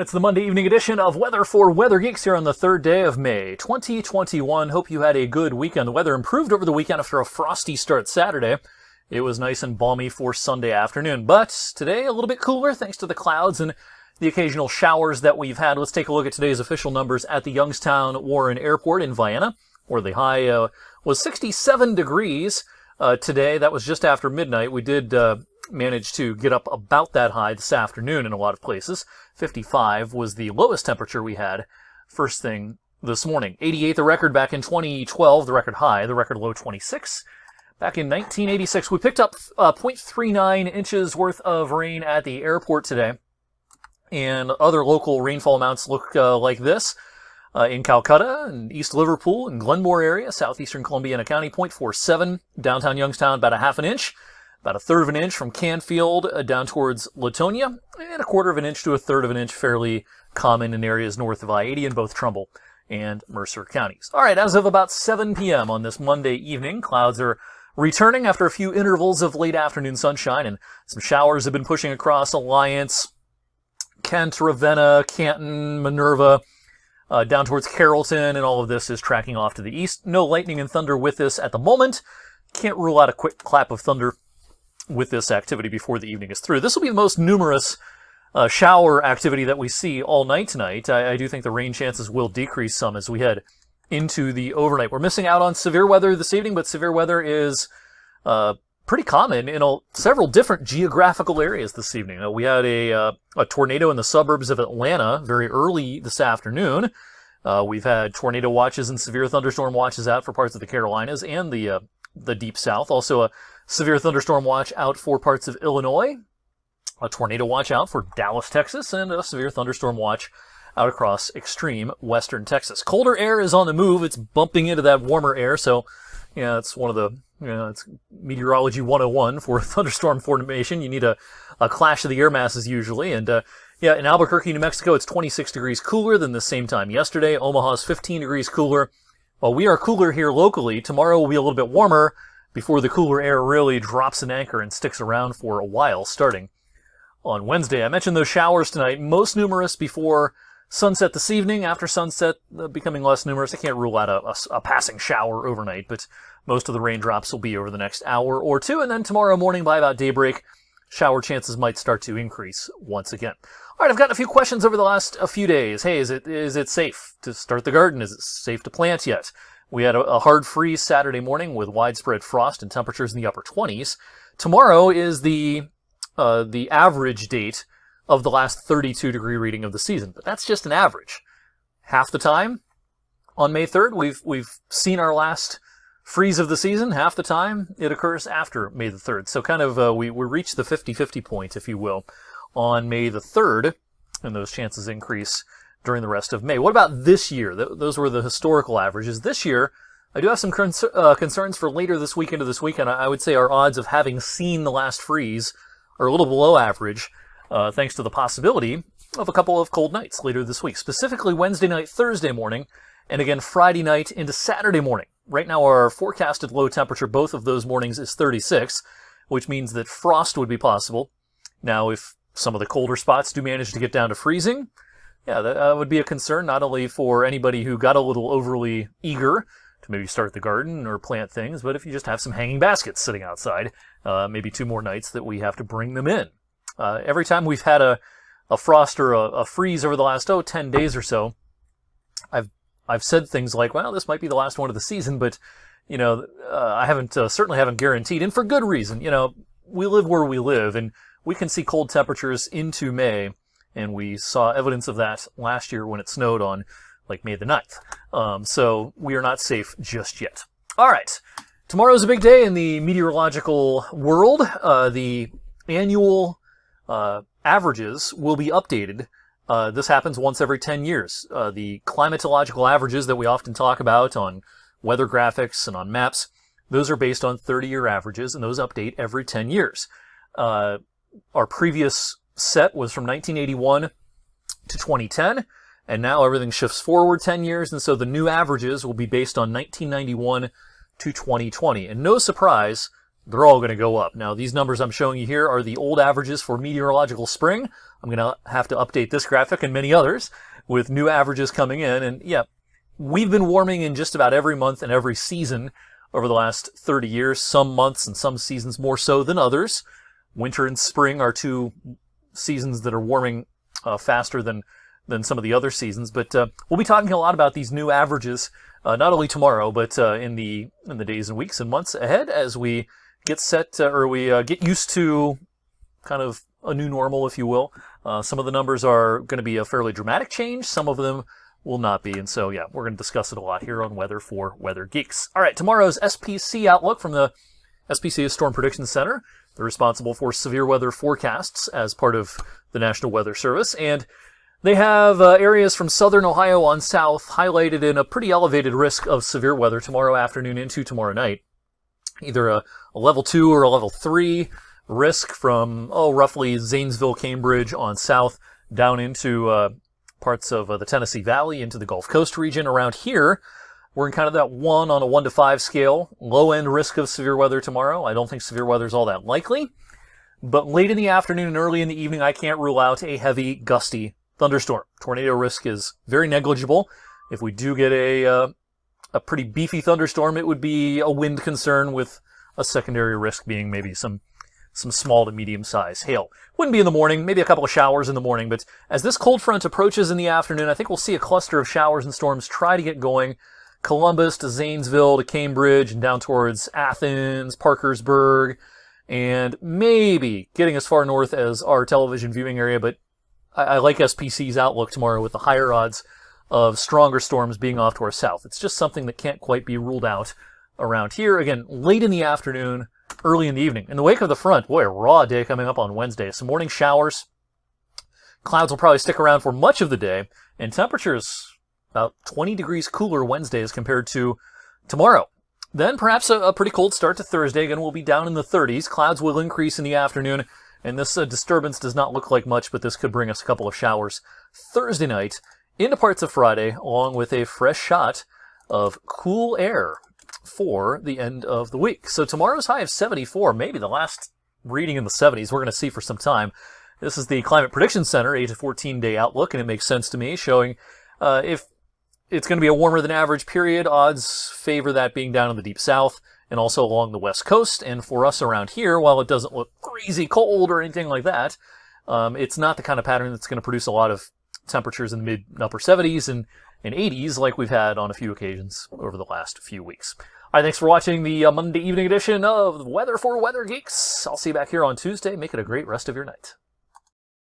It's the Monday evening edition of Weather for Weather Geeks here on the 3rd day of May, 2021. Hope you had a good weekend. The weather improved over the weekend after a frosty start Saturday. It was nice and balmy for Sunday afternoon, but today a little bit cooler thanks to the clouds and the occasional showers that we've had. Let's take a look at today's official numbers at the Youngstown Warren Airport in Vienna, where the high was 67 degrees today. That was just after midnight. We did manage to get up about that high this afternoon in a lot of places. 55 was the lowest temperature we had first thing this morning. 88 the record back in 2012, the record high, the record low 26. Back in 1986, we picked up 0.39 inches worth of rain at the airport today. And other local rainfall amounts look like this. In Calcutta and East Liverpool and Glenmore area, southeastern Columbiana County, 0.47. Downtown Youngstown, about a half an inch. About a third of an inch from Canfield down towards Latonia, and a quarter of an inch to a third of an inch fairly common in areas north of I-80 in both Trumbull and Mercer counties. All right, as of about 7 p.m. on this Monday evening, clouds are returning after a few intervals of late afternoon sunshine, and some showers have been pushing across Alliance, Kent, Ravenna, Canton, Minerva, down towards Carrollton, and all of this is tracking off to the east. No lightning and thunder with this at the moment. Can't rule out a quick clap of thunder with this activity before the evening is through. This will be the most numerous shower activity that we see all night tonight. I do think the rain chances will decrease some as we head into the overnight. We're missing out on severe weather this evening, but severe weather is pretty common in several different geographical areas this evening. We had a tornado in the suburbs of Atlanta very early this afternoon. We've had tornado watches and severe thunderstorm watches out for parts of the Carolinas and the Deep South. Also a severe thunderstorm watch out for parts of Illinois, a tornado watch out for Dallas, Texas, and a severe thunderstorm watch out across extreme western Texas. Colder air is on the move. It's bumping into that warmer air, so yeah, it's one of the, it's meteorology 101 for thunderstorm formation. You need a clash of the air masses usually, and in Albuquerque, New Mexico, it's 26 degrees cooler than the same time yesterday. Omaha's 15 degrees cooler. While we are cooler here locally, tomorrow will be a little bit warmer before the cooler air really drops an anchor and sticks around for a while, starting on Wednesday. I mentioned those showers tonight, most numerous before sunset this evening. After sunset, becoming less numerous. I can't rule out a passing shower overnight, but most of the raindrops will be over the next hour or two, and then tomorrow morning by about daybreak, shower chances might start to increase once again. All right, I've gotten a few questions over the last few days. Hey, is it safe to start the garden? Is it safe to plant yet? We had a hard freeze Saturday morning with widespread frost and temperatures in the upper 20s. Tomorrow is the average date of the last 32-degree reading of the season, but that's just an average. Half the time on May 3rd, we've seen our last freeze of the season. Half the time it occurs after May the 3rd. So kind of we reach the 50-50 point, if you will, on May the 3rd, and those chances increase during the rest of May. What about this year? Those were the historical averages. This year, I do have some concerns for later this week into this weekend. I would say our odds of having seen the last freeze are a little below average, thanks to the possibility of a couple of cold nights later this week, specifically Wednesday night, Thursday morning, and again Friday night into Saturday morning. Right now, our forecasted low temperature both of those mornings is 36, which means that frost would be possible. Now, if some of the colder spots do manage to get down to freezing, yeah, that would be a concern, not only for anybody who got a little overly eager to maybe start the garden or plant things, but if you just have some hanging baskets sitting outside, maybe 2 more nights that we have to bring them in. Every time we've had a frost or a freeze over the last, 10 days or so, I've said things like, well, this might be the last one of the season, but, I certainly haven't guaranteed, and for good reason. We live where we live, and we can see cold temperatures into May, and we saw evidence of that last year when it snowed on, May the 9th. So we are not safe just yet. All right. Tomorrow's a big day in the meteorological world. The annual averages will be updated. This happens once every 10 years. The climatological averages that we often talk about on weather graphics and on maps, those are based on 30-year averages, and those update every 10 years. Our previous set was from 1981 to 2010, and now everything shifts forward 10 years, and so the new averages will be based on 1991 to 2020. And no surprise, they're all going to go up. Now, these numbers I'm showing you here are the old averages for meteorological spring. I'm going to have to update this graphic and many others with new averages coming in. And yeah, we've been warming in just about every month and every season over the last 30 years, some months and some seasons more so than others. Winter and spring are two seasons that are warming faster than some of the other seasons. But we'll be talking a lot about these new averages, not only tomorrow, but in the days and weeks and months ahead as we get set, get used to kind of a new normal, if you will. Some of the numbers are going to be a fairly dramatic change. Some of them will not be. And so, yeah, we're going to discuss it a lot here on Weather for Weather Geeks. All right, tomorrow's SPC outlook from the SPC Storm Prediction Center. They're responsible for severe weather forecasts as part of the National Weather Service. And they have areas from southern Ohio on south highlighted in a pretty elevated risk of severe weather tomorrow afternoon into tomorrow night. Either a level 2 or a level 3 risk from, roughly Zanesville, Cambridge on south down into parts of the Tennessee Valley into the Gulf Coast region. Around here, we're in kind of that 1 on a 1 to 5 scale, low-end risk of severe weather tomorrow. I don't think severe weather is all that likely. But late in the afternoon and early in the evening, I can't rule out a heavy, gusty thunderstorm. Tornado risk is very negligible. If we do get a pretty beefy thunderstorm, it would be a wind concern with a secondary risk being maybe some small to medium-sized hail. Wouldn't be in the morning, maybe a couple of showers in the morning, but as this cold front approaches in the afternoon, I think we'll see a cluster of showers and storms try to get going. Columbus to Zanesville to Cambridge and down towards Athens, Parkersburg, and maybe getting as far north as our television viewing area, but I like SPC's outlook tomorrow with the higher odds of stronger storms being off to our south. It's just something that can't quite be ruled out around here. Again, late in the afternoon, early in the evening. In the wake of the front, boy, a raw day coming up on Wednesday. Some morning showers. Clouds will probably stick around for much of the day, and temperatures about 20 degrees cooler Wednesday as compared to tomorrow. Then perhaps a pretty cold start to Thursday. Again, we'll be down in the 30s. Clouds will increase in the afternoon, and this disturbance does not look like much, but this could bring us a couple of showers Thursday night into parts of Friday, along with a fresh shot of cool air for the end of the week. So tomorrow's high of 74, maybe the last reading in the 70s we're going to see for some time. This is the Climate Prediction Center 8 to 14 day outlook, and it makes sense to me, showing if it's going to be a warmer than average period, odds favor that being down in the deep south and also along the west coast. And for us around here, while it doesn't look crazy cold or anything like that, it's not the kind of pattern that's going to produce a lot of temperatures in the mid and upper 70s and 80s like we've had on a few occasions over the last few weeks. All right, thanks for watching the Monday evening edition of Weather for Weather Geeks. I'll see you back here on Tuesday. Make it a great rest of your night.